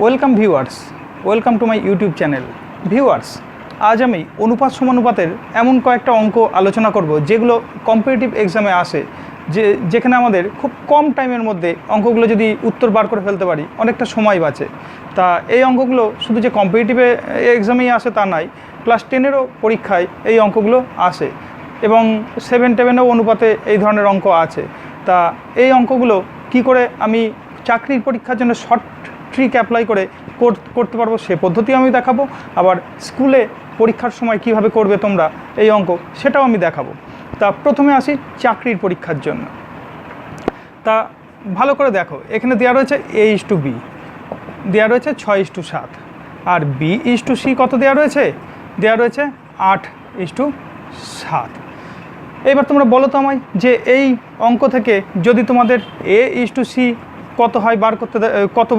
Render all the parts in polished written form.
Welcome viewers, welcome to my YouTube channel. Viewers, আজ আমি অনুপাত সমানুপাতের এমন কয়েকটা অঙ্ক আলোচনা করব যেগুলো কম্পিটিটিভ এক্সামে আসে, যেখানে আমাদের খুব কম টাইমের মধ্যে অঙ্কগুলো যদি উত্তর বার করে ফেলতে পারি অনেকটা সময় বাঁচে। তা এই অঙ্কগুলো শুধু যে কম্পিটিটিভ এক্সামেই আসে তা নয়, ক্লাস 10-এরও পরীক্ষায় এই অঙ্কগুলো আসে এবং 7-10-এও অনুপাতে এই ধরনের অঙ্ক আছে। তা এই অঙ্কগুলো কি করে আমি চাকরির পরীক্ষার জন্য শর্ট ট্রিক অ্যাপ্লাই করে করতে পারবো সে পদ্ধতি আমি দেখাবো। আবার স্কুলে পরীক্ষার সময় কিভাবে করবে তোমরা এই অঙ্ক সেটাও আমি দেখাবো। তা প্রথমে আসি চাকরির পরীক্ষার জন্য। তা ভালো করে দেখো, এখানে দেওয়া রয়েছে A:B, দেওয়া রয়েছে 6:7, আর B:C কত দেওয়া রয়েছে? দেওয়া রয়েছে 8:7। এবার তোমরা বলো তো আমায় যে এই অঙ্ক থেকে যদি তোমাদের A:C কত হয় বার করতে, কত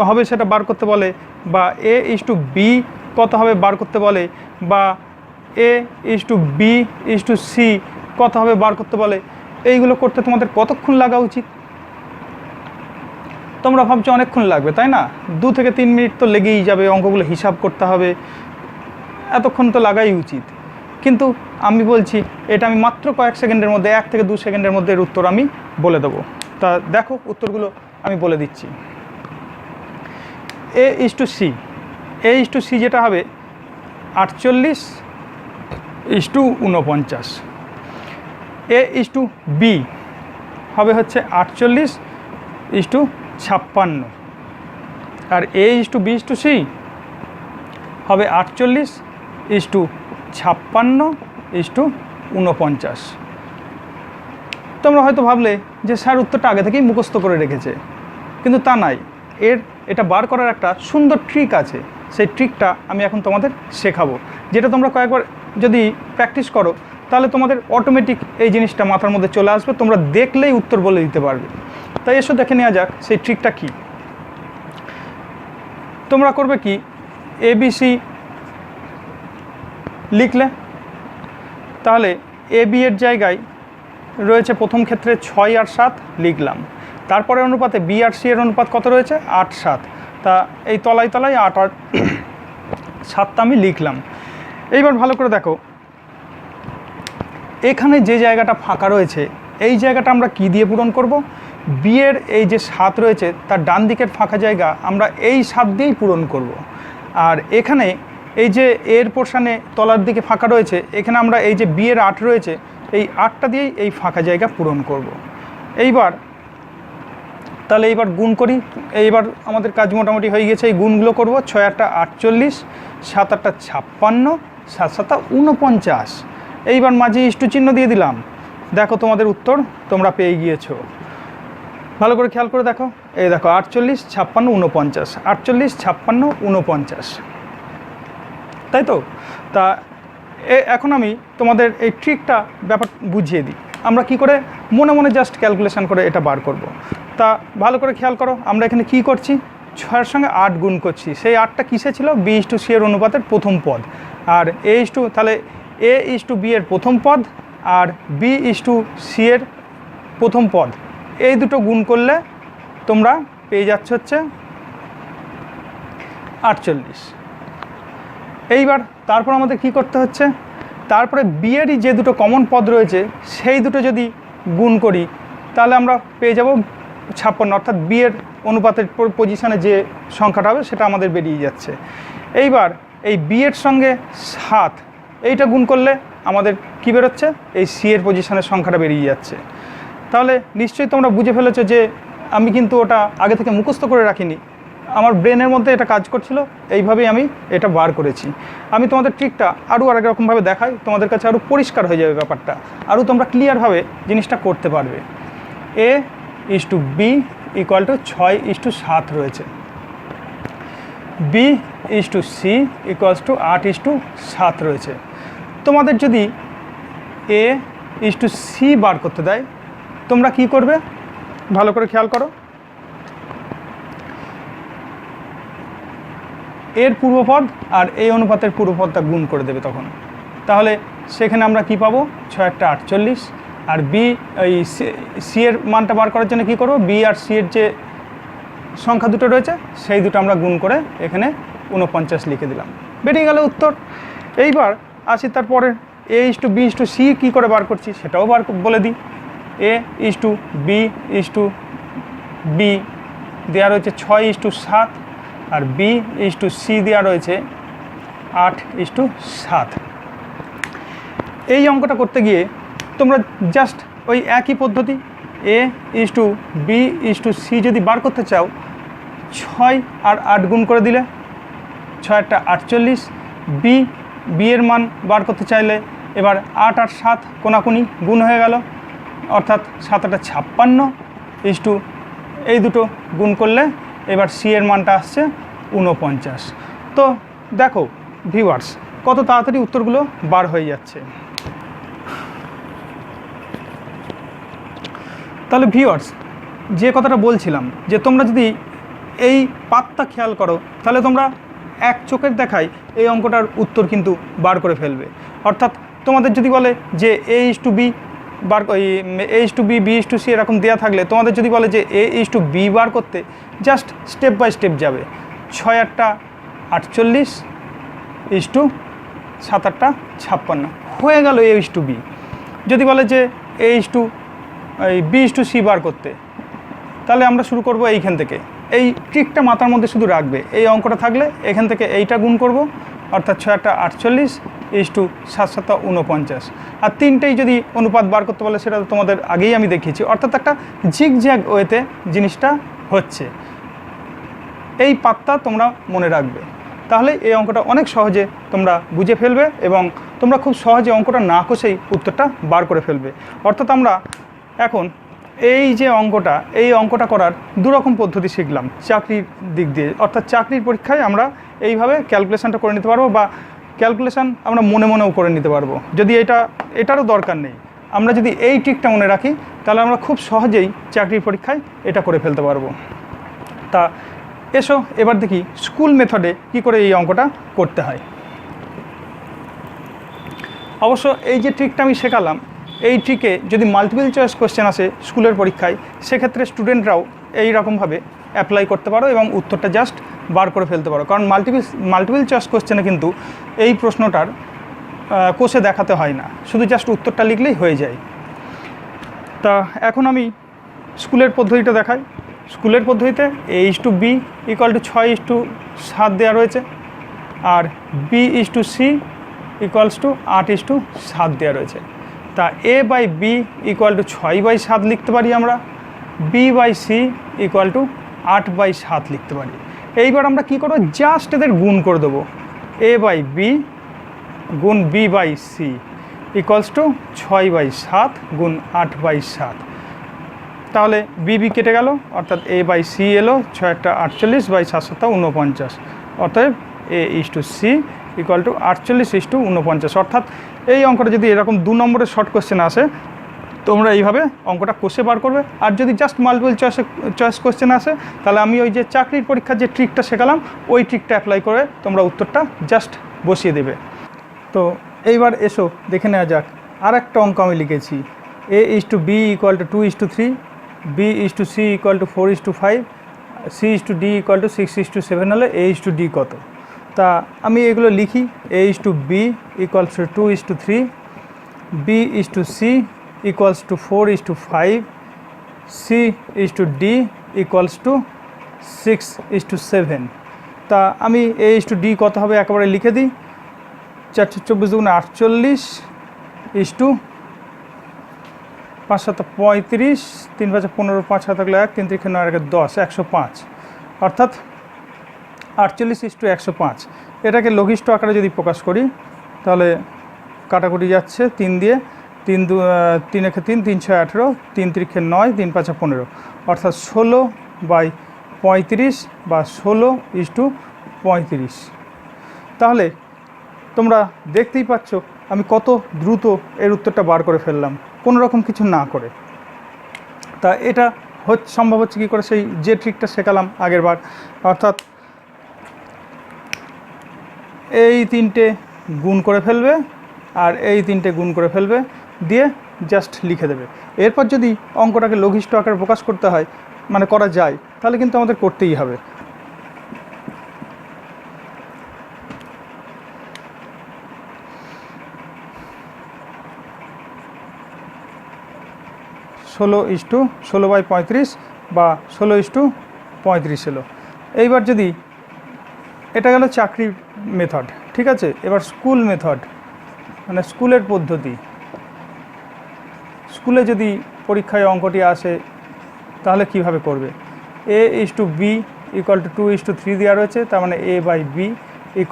হবে সেটা বার করতে বলে, বা A:B কত হবে বার করতে বলে, বা A:B:C কত হবে বার করতে বলে, এইগুলো করতে তোমাদের কতক্ষণ লাগা উচিত? তোমরা ভাবছো অনেকক্ষণ লাগবে, তাই না? 2 থেকে 3 মিনিট তো লেগেই যাবে, অঙ্কগুলো হিসাব করতে হবে, এতক্ষণ তো লাগাই উচিত। কিন্তু আমি বলছি এটা আমি মাত্র কয়েক সেকেন্ডের মধ্যে, 1 থেকে 2 সেকেন্ডের মধ্যে এর উত্তর আমি বলে দেবো। তা দেখো উত্তরগুলো আমি বলে দিচ্ছি। A:C যেটা হবে 48:49। A:B হবে হচ্ছে 48:56, আর A:B:C হবে 48:56:49। তোমরা হয়তো ভাবলে যে স্যার উত্তরটা আগে থেকেই মুখস্থ করে রেখেছে, কিন্তু তা নয়। এটা বার করার একটা সুন্দর ট্রিক আছে, সেই ট্রিকটা আমি এখন তোমাদের শেখাবো, যেটা তোমরা কয়েকবার যদি প্র্যাকটিস করো তাহলে তোমাদের অটোমেটিক এই জিনিসটা মাথার মধ্যে চলে আসবে, তোমরা দেখলেই উত্তর বলে দিতে পারবে। তাই এসো দেখে নেওয়া যাক সেই ট্রিকটা কি। তোমরা করবে কি, ABC লিখলে, তাহলে AB এর জায়গায় রয়েছে প্রথম ক্ষেত্রে 6 আর 7 লিখলাম। তারপরে অনুপাতে B আর C এর অনুপাত কত রয়েছে? 8-7। তা এই তলায় 8 আর 7টা আমি লিখলাম। এইবার ভালো করে দেখো, এখানে যে জায়গাটা ফাঁকা রয়েছে এই জায়গাটা আমরা কি দিয়ে পূরণ করব? B এর এই যে 7 রয়েছে তার ডান দিকের ফাঁকা জায়গা আমরা এই 7 দিয়েই পূরণ করব। আর এখানে এই যে এর পোর্শানে তলার দিকে ফাঁকা রয়েছে, এখানে আমরা এই যে B এর 8 রয়েছে এই 8টা দিয়েই এই ফাঁকা জায়গা পূরণ করব। তাহলে এইবার গুণ করি। এইবার আমাদের কাজ মোটামুটি হয়ে গেছে, এই গুণগুলো করব। 6-8 48, 7-8 56, 7-7 49। এইবার মাঝে ইস্টু চিহ্ন দিয়ে দিলাম। দেখো তোমাদের উত্তর তোমরা পেয়ে গিয়েছো। ভালো করে খেয়াল করে দেখো, এই দেখো 48, 56, 49, 48, 56, 49, তাই তো? তা এখন আমি তোমাদের এই ট্রিকটা ব্যাপার বুঝিয়ে দিই, আমরা কি করে মনে মনে জাস্ট ক্যালকুলেশন করে এটা বার করব। তা ভালো করে খেয়াল করো, আমরা এখানে কি করছি? 6-এর সঙ্গে 8 গুণ করছি। সেই 8টা কিসে ছিল? B:C এর অনুপাতের প্রথম পদ। আর তাহলে A:B এর প্রথম পদ আর B:C এর প্রথম পদ, এই দুটো গুণ করলে তোমরা পেয়ে যাচ্ছ হচ্ছে 48। এইবার তারপর আমাদের কি করতে হচ্ছে? তারপরে B এরই যে দুটো কমন পদ রয়েছে সেই দুটো যদি গুণ করি তাহলে আমরা পেয়ে যাব 56, অর্থাৎ B এর অনুপাতের পজিশানে যে সংখ্যাটা হবে সেটা আমাদের বেরিয়ে যাচ্ছে। এইবার এই B এর সঙ্গে 7 এইটা গুণ করলে আমাদের কি বেরোচ্ছে? এই C এর পজিশানের সংখ্যাটা বেরিয়ে যাচ্ছে। তাহলে নিশ্চয়ই তোমরা বুঝে ফেলেছো যে আমি কিন্তু ওটা আগে থেকে মুখস্থ করে রাখিনি, আমার ব্রেনের মধ্যে এটা কাজ করছিল, এইভাবেই আমি এটা বার করেছি। আমি তোমাদের ট্রিকটা আরও আরেক রকমভাবে দেখাই, তোমাদের কাছে আরও পরিষ্কার হয়ে যাবে ব্যাপারটা, আরও তোমরা ক্লিয়ারভাবে জিনিসটা করতে পারবে। A:B = 6:7 রয়েছে, B:C = 8:7 রয়েছে। তোমাদের যদি A:C বার করতে দেয় তোমরা কি করবে? ভালো করে খেয়াল করো, এর পূর্বপদ আর এই অনুপাতের পূর্বপদটা গুণ করে দেবে তখন। তাহলে সেখানে আমরা কি পাবো? 6-8 48, আর C এর মানটা বার করার জন্য কি করব? B আর C এর যে সংখ্যা দুটো রয়েছে সেই দুটো আমরা গুণ করে এখানে 49 লিখে দিলাম, বেরিয়ে গেল উত্তর। এইবার আসি তারপরে A/B/C কী করে বার করছি সেটাও বলে দিই। A/B দেওয়া রয়েছে 6:7 আর B/C দেওয়া রয়েছে 8:7। এই অঙ্কটা করতে গিয়ে তোমরা জাস্ট ওই একই পদ্ধতি A/B/C যদি বার করতে চাও 6 আর 8 গুণ করে দিলে 6 × 8 = 48। B এর মান বার করতে চাইলে এবার 8 আর 7 কোনাকুনি গুণ হয়ে গেল, অর্থাৎ 7 × 8 = 56। এই দুটো গুণ করলে এবার C এর মানটা আসছে 49। তো দেখো ভিউয়ার্স কত তাড়াতাড়ি উত্তরগুলো বার হয়ে যাচ্ছে। তাহলে ভিউয়ার্স যে কথাটা বলছিলাম যে তোমরা যদি এই পাতটা খেয়াল করো তাহলে তোমরা এক চোখের দেখায় এই অঙ্কটার উত্তর কিন্তু বার করে ফেলবে। অর্থাৎ তোমাদের যদি বলে যে A/B বার A/B B/C এরকম দেওয়া থাকলে তোমাদের যদি বলে যে A/B বার করতে জাস্ট স্টেপ বাই স্টেপ যাবে। 6 × 8 = 48 7 × 8 = 56 হয়ে গেল A/B। যদি বলে যে B/C বার করতে তাহলে আমরা শুরু করব এইখান থেকে। এই ট্রিকটা মাথার মধ্যে শুধু রাখবে, এই অঙ্কটা থাকলে এখান থেকে এইটা গুণ করব, অর্থাৎ 6 × 8 = 48 7 × 7 = 49। আর তিনটেই যদি অনুপাত বার করতে বলে সেটা তো তোমাদের আগেই আমি দেখিয়েছি, অর্থাৎ একটা ঝিকঝ্যাক ওয়েতে জিনিসটা হচ্ছে। এই পাতটা তোমরা মনে রাখবে, তাহলে এই অঙ্কটা অনেক সহজে তোমরা বুঝে ফেলবে এবং তোমরা খুব সহজে অঙ্কটা না কষেই উত্তরটা বার করে ফেলবে। অর্থাৎ আমরা এখন এই যে অঙ্কটা, এই অঙ্কটা করার দুরকম পদ্ধতি শিখলাম চাকরির দিক দিয়ে। অর্থাৎ চাকরির পরীক্ষায় আমরা এইভাবে ক্যালকুলেশনটা করে নিতে পারবো, বা ক্যালকুলেশন আমরা মনে মনেও করে নিতে পারবো। যদি এটারও দরকার নেই, আমরা যদি এই ট্রিকটা মনে রাখি তাহলে আমরা খুব সহজেই চাকরির পরীক্ষায় এটা করে ফেলতে পারবো। তা এসো এবার দেখি স্কুল মেথডে কি করে এই অঙ্কটা করতে হয়। অবশ্য এই যে ট্রিকটা আমি শেখালাম, এই ট্রিকে যদি মাল্টিপল চয়েস কোশ্চেন আসে স্কুলের পরীক্ষায় সেক্ষেত্রে স্টুডেন্টরাও এই রকমভাবে অ্যাপ্লাই করতে পারো এবং উত্তরটা জাস্ট বার করে ফেলতে পারো। কারণ মাল্টিপল চয়েস কোশ্চেনে কিন্তু এই প্রশ্নটার কোষে দেখাতে হয় না, শুধু জাস্ট উত্তরটা লিখলেই হয়ে যায়। তা এখন আমি স্কুলের পদ্ধতিটা দেখাই। স্কুলের পদ্ধতিতে A/B = 6:7 দেওয়া রয়েছে আর B/C = 8:7 দেওয়া রয়েছে। তা A/B = 6/7 লিখতে পারি আমরা, B/C = 8/7 লিখতে পারি। এইবার আমরা কি করব, জাস্ট এদের গুণ করে দেবো। A/B গুণ B/C = 6/7 গুণ 8/7। তাহলে BB কেটে গেল, অর্থাৎ A/C এলো 6 × 8 = 48 7 × 7 = 49। অর্থাৎ A/C = 48:49। অর্থাৎ এই অঙ্কটা যদি এরকম 2 নম্বরের শর্ট কোশ্চেন আসে তোমরা এইভাবে অঙ্কটা কষে বার করবে। আর যদি জাস্ট মাল্টিপল চয়েস কোশ্চেন আসে তাহলে আমি ওই যে চাকরির পরীক্ষার যে ট্রিকটা শেখালাম ওই ট্রিকটা অ্যাপ্লাই করে তোমরা উত্তরটা জাস্ট বসিয়ে দেবে। তো এইবার এসো দেখে নেওয়া যাক আর একটা অঙ্ক আমি লিখেছি। A/B = 2:3, B/C = 4:5, C/D = 6:7 হলে A/D কত? তা আমি এগুলো লিখি। A/B = 2:3, B/C = 4:5, C/D = 6:7। তা আমি A/D কত হবে একেবারে লিখে দিই। 4 × 24 = 48 5 × 7 = 35, 3 × 5 = 15, 5 × 7 = 1, 3 × 3 = 9, 10, 105। অর্থাৎ 48:105। এটাকে লঘিষ্ঠ আকারে যদি প্রকাশ করি তাহলে কাটাকুটি যাচ্ছে 3 দিয়ে, 3 × 3 = 3, 3 × 6 = 18, 3 × 3 = 9, 3 × 5 = 15। অর্থাৎ 16/35 বা 16:35। তাহলে তোমরা দেখতেই পাচ্ছ আমি কত দ্রুত এর উত্তরটা বার করে ফেললাম কোনো রকম কিছু না করে। তা এটা সম্ভব হচ্ছে কী করে, সেই যে ট্রিকটা শেখালাম আগের বার। অর্থাৎ এই তিনটে গুণ করে ফেলবে আর এই তিনটে গুণ করে ফেলবে, দিয়ে জাস্ট লিখে দেবে। এরপর যদি অঙ্কটাকে লঘিষ্ঠ আকারে প্রকাশ করতে হয় মানে করা যায় তাহলে কিন্তু আমাদের করতেই হবে। ষোলো ইস্টু 16/35 বা 16:35 এলো। এইবার যদি এটা গেল চাকরির মেথড, ঠিক আছে। এবার স্কুল মেথড মানে স্কুলের পদ্ধতি। স্কুলে যদি পরীক্ষায় অঙ্কটি আসে তাহলে কিভাবে করবে? A:B = 2:3 দেওয়া রয়েছে, তার মানে A/B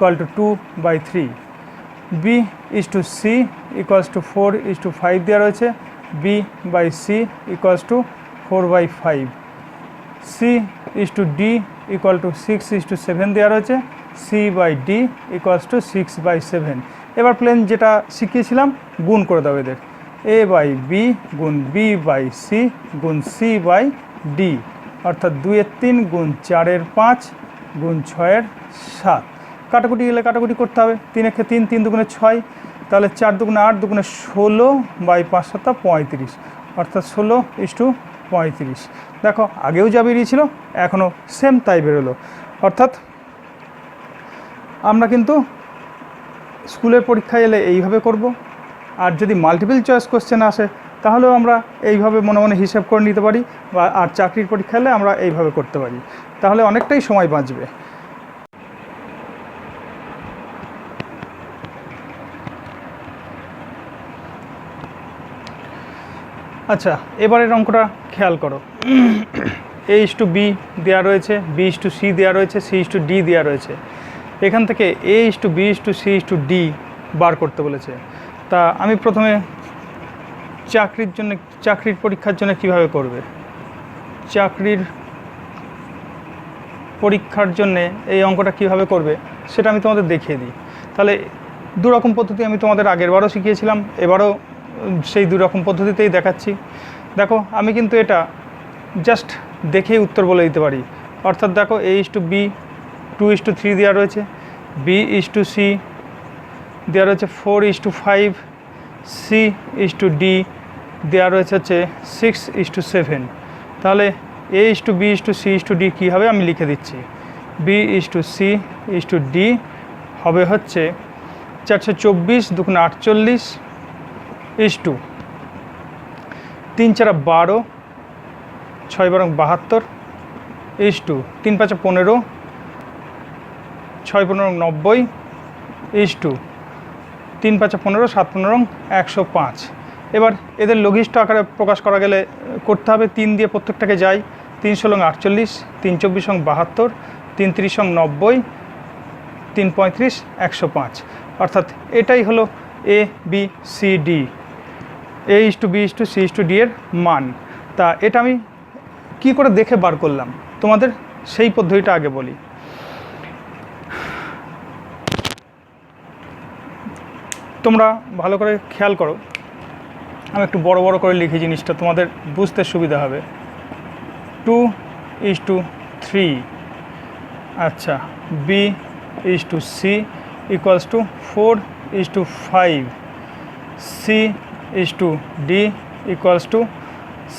= 2/3। B:C = 4:5 দেওয়া রয়েছে, B/C = 4/5। C:D = 6:7 দেওয়া রয়েছে, C/D = 6/7। এবার প্লেন যেটা শিখিয়েছিলাম গুণ করে দাও এদের, A/B গুণ B/C গুণ C/D, অর্থাৎ 2-3 গুণ 4-5 গুণ 6-7। কাটাকুটি গেলে কাটাকুটি করতে হবে, 3-এ 3, 3 দুগুণে 6, তাহলে 4 দুগুণে 8, দুগুণে 16/5 = 35, অর্থাৎ 16:35। দেখো আগেও যা বেরিয়েছিল এখনও সেম তাই বেরোলো। অর্থাৎ আমরা কিন্তু স্কুলের পরীক্ষায় এলে এইভাবে করব, আর যদি মাল্টিপল চয়েস কোশ্চেন আসে তাহলেও আমরা এইভাবে মনে মনে হিসাব করে নিতে পারি, বা আর চাকরির পরীক্ষা এলে আমরা এইভাবে করতে পারি, তাহলে অনেকটাই সময় বাঁচবে। আচ্ছা, এবারের অঙ্কটা খেয়াল করো। A:B দেওয়া রয়েছে, B:C দেওয়া রয়েছে, C:D দেওয়া রয়েছে। এখান থেকে A:B:C:D বার করতে বলেছে। তা আমি প্রথমে চাকরির পরীক্ষার জন্য কিভাবে করবে? চাকরির পরীক্ষার জন্যে এই অঙ্কটা কিভাবে করবে সেটা আমি তোমাদের দেখিয়ে দিই। তাহলে দুরকম পদ্ধতি আমি তোমাদের আগেরবারও শিখিয়েছিলাম, এবারও সেই দুরকম পদ্ধতিতেই দেখাচ্ছি। দেখো আমি কিন্তু এটা জাস্ট দেখেই উত্তর বলে দিতে পারি। অর্থাৎ দেখো A:B 2:3 দেওয়া রয়েছে, B:C দেওয়া রয়েছে 4:5, C:D দেওয়া রয়েছে হচ্ছে 6:7। তাহলে A:B:C:D কী হবে আমি লিখে দিচ্ছি। B:C:D হবে হচ্ছে 424 দুগুণে 48 ইস্টু 3 4 12 6 12 72 ইস্টু 3 5 15 6 15 90 ইস্টু 3 5 15 7 15 105। এবার এদের লঘিষ্ঠ আকারে প্রকাশ করা গেলে করতে হবে 3 দিয়ে প্রত্যেকটাকে যাই, 3 16 48, 3 24 72, 3 30 90, 3 35 105। অর্থাৎ এটাই হলো A:B:C:D, A:B:C:D এর মান। তা এটা আমি কি করে দেখে বার করলাম তোমাদের সেই পদ্ধতিটা আগে বলি। তোমরা ভালো করে খেয়াল করো, আমি একটু বড় বড় করে লিখি জিনিসটা তোমাদের বুঝতে সুবিধা হবে। 2:3, আচ্ছা, B:C = 4:5, C:D =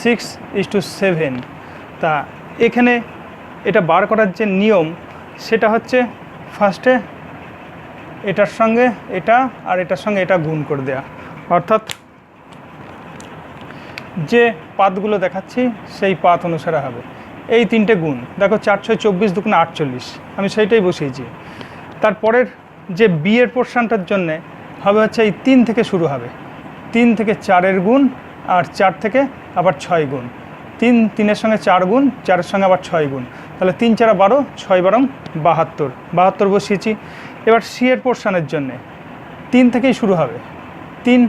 6:7। তা এখানে এটা বার করার যে নিয়ম সেটা হচ্ছে ফার্স্টে এটার সঙ্গে এটা আর এটার সঙ্গে এটা গুণ করে দেয়া, অর্থাৎ যে পাতগুলো দেখাচ্ছি সেই পাত অনুসারে হবে। এই 3টে গুণ, দেখো 4 6 24 দুগুণে 48, আমি সেইটাই বসিয়েছি। তারপরের যে বি এর পোর্শনটার জন্যে হবে হচ্ছে এই 3 থেকে শুরু হবে, 3 থেকে 4-এর গুণ, আর 4 থেকে আবার 6 গুণ, 3-3-এর সঙ্গে 4 গুণ, 4-এর সঙ্গে আবার 6 গুণ, তাহলে 3 4 12, 6 12 72, 72 বসিয়েছি। এবার সি এর পোর্শনের জন্যে 3 থেকেই শুরু হবে, 3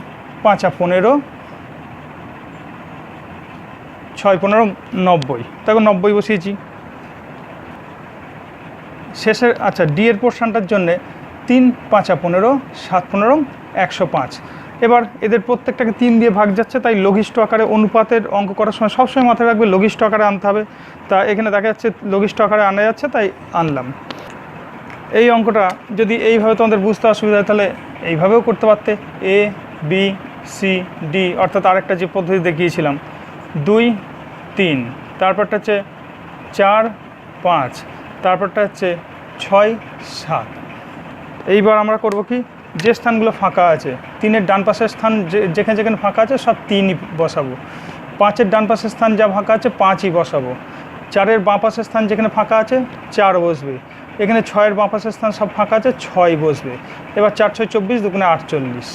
5 15, 6 15 90, তখন 90 বসিয়েছি। শেষের আচ্ছা ডি এর পোর্শনটার জন্যে 3 5 15, 7 15 105। এবার এদের প্রত্যেকটাকে 3 দিয়ে ভাগ যাচ্ছে, তাই লঘিষ্ঠ আকারে অনুপাতের অঙ্ক করার সময় সবসময় মাথায় রাখবে লঘিষ্ঠ আকারে আনতে হবে। তা এখানে দেখা যাচ্ছে লঘিষ্ঠ আকারে আনা যাচ্ছে তাই আনলাম। এই অঙ্কটা যদি এইভাবে তোমাদের বুঝতে অসুবিধা হয় তাহলে এইভাবেও করতে পারতে, A:B:C:D, অর্থাৎ আরেকটা যে পদ্ধতি দেখিয়েছিলাম 2 3, তারপরটা হচ্ছে 4 5, তারপরটা হচ্ছে 6 7। এইবার আমরা করব কি, যে স্থানগুলো ফাঁকা আছে 3-এর ডান পাশের স্থান যেখানে যেখানে ফাঁকা আছে সব 3ই বসাবো। 5-এর ডান পাশের স্থান যা ফাঁকা আছে 5ই বসাবো। 4-এর বাঁ পাশের স্থান যেখানে ফাঁকা আছে 4 বসবে। এখানে 6-এর বাঁ পাশের স্থান সব ফাঁকা আছে 6 বসবে। এবার 4 6 24, 2 48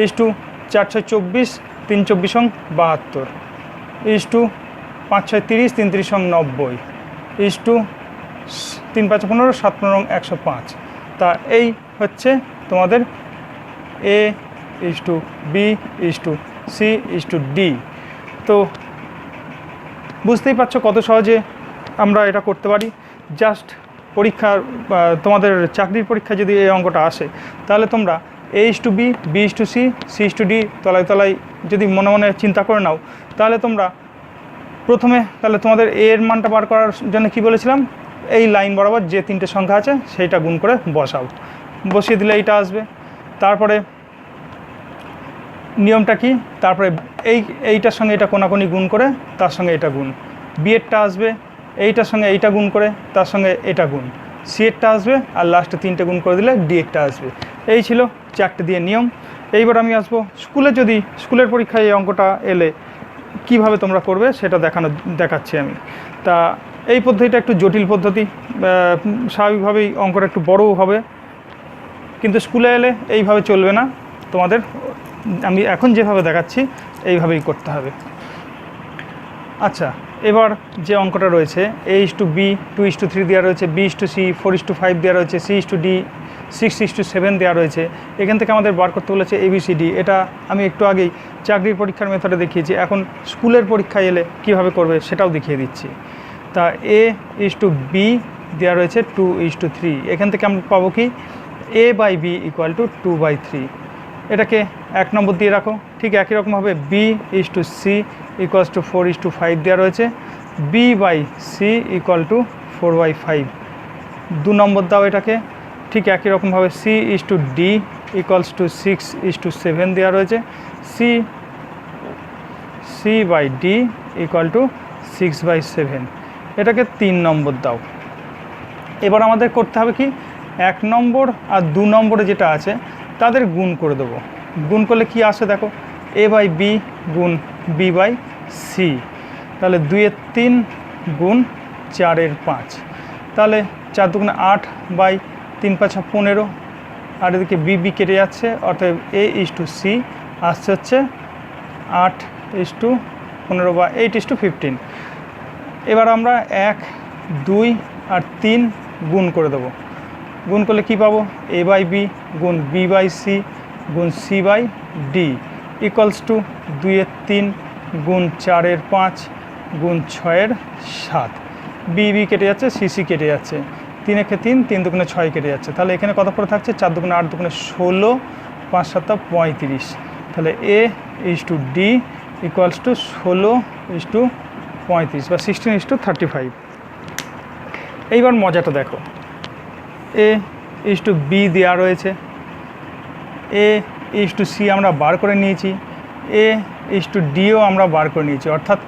is to 4 6 24, 3 24 72 is to 5 6 30, 3 30 90 is to 3 5 15, 7 15 105। তা এই হচ্ছে তোমাদের A is to B is to C is to D. তো বুঝতেই পারছো কত সহজে আমরা এটা করতে পারি। জাস্ট পরীক্ষার তোমাদের চাকরির পরীক্ষা যদি এই অঙ্কটা আসে, তাহলে তোমরা A is to B, B is to C, C is to D তলায় তলায় যদি মনে মনে চিন্তা করে নাও, তাহলে তোমরা প্রথমে তাহলে তোমাদের এর মানটা বার করার জন্য কি বলেছিলাম, এই লাইন বরাবর যে 3টে সংখ্যা আছে সেইটা গুণ করে বসাও। বসিয়ে দিলে এইটা আসবে। তারপরে নিয়মটা কি, তারপরে এইটার সঙ্গে এটা কোনাকুনি গুণ করে তার সঙ্গে এটা গুণ। বি এরটা আসবে এইটার সঙ্গে এইটা গুণ করে তার সঙ্গে এটা গুণ। সি এরটা আসবে আর লাস্টে 3টে গুণ করে দিলে ডি এরটা আসবে। এই ছিল 4টে দিয়ে নিয়ম। এইবার আমি আসবো স্কুলে, যদি স্কুলের পরীক্ষায় এই অঙ্কটা এলে কিভাবে তোমরা করবে সেটা দেখাচ্ছি আমি। তা এই পদ্ধতিটা একটু জটিল পদ্ধতি, স্বাভাবিকভাবেই অঙ্কটা একটু বড়ও হবে, কিন্তু স্কুলে এলে এইভাবে চলবে না। তোমাদের আমি এখন যেভাবে দেখাচ্ছি এইভাবেই করতে হবে। আচ্ছা, এবার যে অঙ্কটা রয়েছে এ ইজ টু বি 2:3 দেওয়া রয়েছে, বি ইজ টু সি 4:5 দেওয়া রয়েছে, সি ইজ টু ডি 6:7 দেওয়া রয়েছে। এখান থেকে আমাদের বার করতে বলেছে ABCD। এটা আমি একটু আগেই চাকরির পরীক্ষার মেথডে দেখিয়েছি। এখন স্কুলের পরীক্ষায় এলে কিভাবে করবে সেটাও দেখিয়ে দিচ্ছি। তা এ ইজ টু বি দেওয়া রয়েছে 2:3। এখান থেকে আমরা পাবো কি, A/B = 2/3। এটাকে 1 নম্বর দিয়ে রাখো। ঠিক একই রকমভাবে বি ইজ টু সি = 4:5 দেওয়া রয়েছে, B/C = 4/5 2 নম্বর দাও এটাকে। ঠিক একই রকমভাবে সি ইজ টু ডি = 6:7 দেওয়া রয়েছে, C/D = 6/7 এটাকে 3 নম্বর দাও। এবার আমাদের করতে হবে কি, 1 নম্বর আর 2 নম্বরে যেটা আছে তাদের গুণ করে দেবো। গুণ করলে কি আসে দেখো, A/B গুণ B/C, তাহলে 2-3 গুণ 4-5, তাহলে 4 × 2 = 8 বাই 3 5 15, আর এদিকে BB কেটে যাচ্ছে, অর্থাৎ A ইজ টু সি আসছে হচ্ছে 8:15 বা 8:15। এবার আমরা 1 2 আর 3 গুণ করে দেবো। গুণ করলে কি পাবো, A/B গুণ B/C গুণ C/D = 2-3 গুণ 4-5 গুণ 6-7। BB কেটে যাচ্ছে, CC কেটে যাচ্ছে, 3 × 3 3 × 2 = 6 কেটে যাচ্ছে। তাহলে এখানে কত পড়ে থাকছে, 4 × 2 = 8 2 × 16 5 7 35। তাহলে A ইজ টু ডি = 16:35 বা 16:35। এইবার মজাটা দেখো, এ ইজ টু বি দেওয়া রয়েছে, এ ইজ টু সি আমরা বার করে নিয়েছি, এ ইজ টু ডিও আমরা বার করে নিয়েছি। অর্থাৎ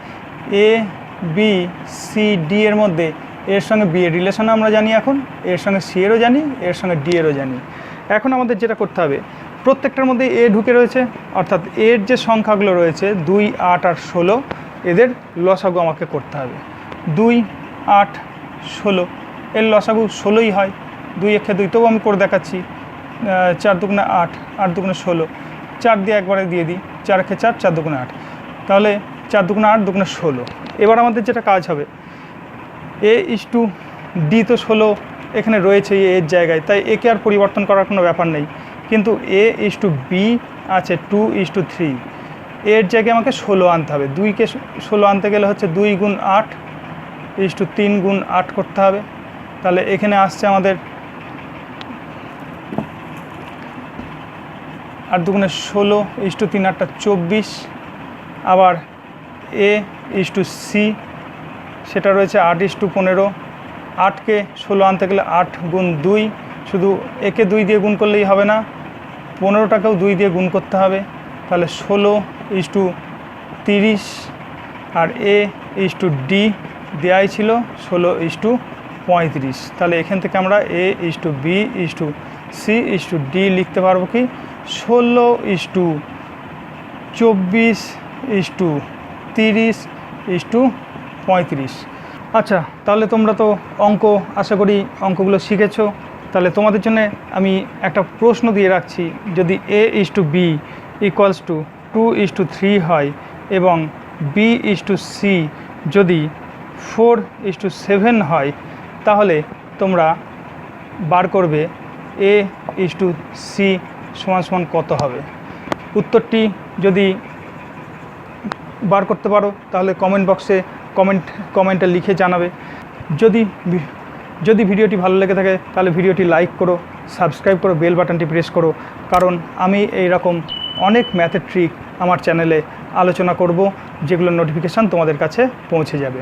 এ বি সি ডি এর মধ্যে এর সঙ্গে বি এর রিলেশন আমরা জানি, এখন এর সঙ্গে সি এরও জানি, এর সঙ্গে ডি এরও জানি। এখন আমাদের যেটা করতে হবে, প্রত্যেকটার মধ্যে এ ঢুকে রয়েছে, অর্থাৎ এর যে সংখ্যাগুলো রয়েছে 2 8 আর 16, এদের লসাগু আমাকে করতে হবে। 2 8 16 এর লসাগু 16ই হয়, 2 1 2, তবু আমি করে দেখাচ্ছি। 4 2 × 8 8 2 × 16, 4 দিয়ে একবারে দিয়ে দিই, 4 1 4 4 2 × 8, তাহলে 4 2 × 8 2 × 16। এবার আমাদের যেটা কাজ হবে, এ ইজ টু ডি তো 16 এখানে রয়েছে এর জায়গায়, তাই একে আর পরিবর্তন করার কোনো ব্যাপার নেই। কিন্তু এ ইজ টু বি আছে 2:3, এর জায়গায় আমাকে 16 আনতে হবে। 2কে 16 আনতে গেলে হচ্ছে 2 × 8 = 3 × 8 করতে হবে। তাহলে এখানে আসছে আমাদের 8 2 × 16 = 3 8 24। আবার এ ইজ টু সি সেটা রয়েছে 8:15, 8কে 16 আনতে গেলে 8 × 2, শুধু একে 2 দিয়ে গুণ করলেই হবে না, 15টাকেও 2 দিয়ে গুণ করতে হবে। তাহলে 16:30। আর এ ইজ টু ডি দেয়াই ছিল 16:35। তাহলে এখান থেকে আমরা A:B:C:D লিখতে পারবো কি 16:24:30:35। আচ্ছা, তাহলে তোমরা তো অঙ্ক আশা করি অঙ্কগুলো শিখেছো। তাহলে তোমাদের জন্য আমি একটা প্রশ্ন দিয়ে রাখছি, যদি A:B = 2:3 হয় এবং B:C যদি 4:7 হয়, তাহলে তোমরা বার করবে A:C সমান কত হবে। উত্তরটি যদি বার করতে পারো তাহলে কমেন্ট বক্সে কমেন্টে লিখে জানাবে। যদি ভিডিওটি ভালো লেগে থাকে তাহলে ভিডিওটি লাইক করো, সাবস্ক্রাইব করো, বেল বাটনটি প্রেস করো, কারণ আমি এই রকম অনেক ম্যাথের ট্রিক আমার চ্যানেলে আলোচনা করব, যেগুলোর নোটিফিকেশান তোমাদের কাছে পৌঁছে যাবে।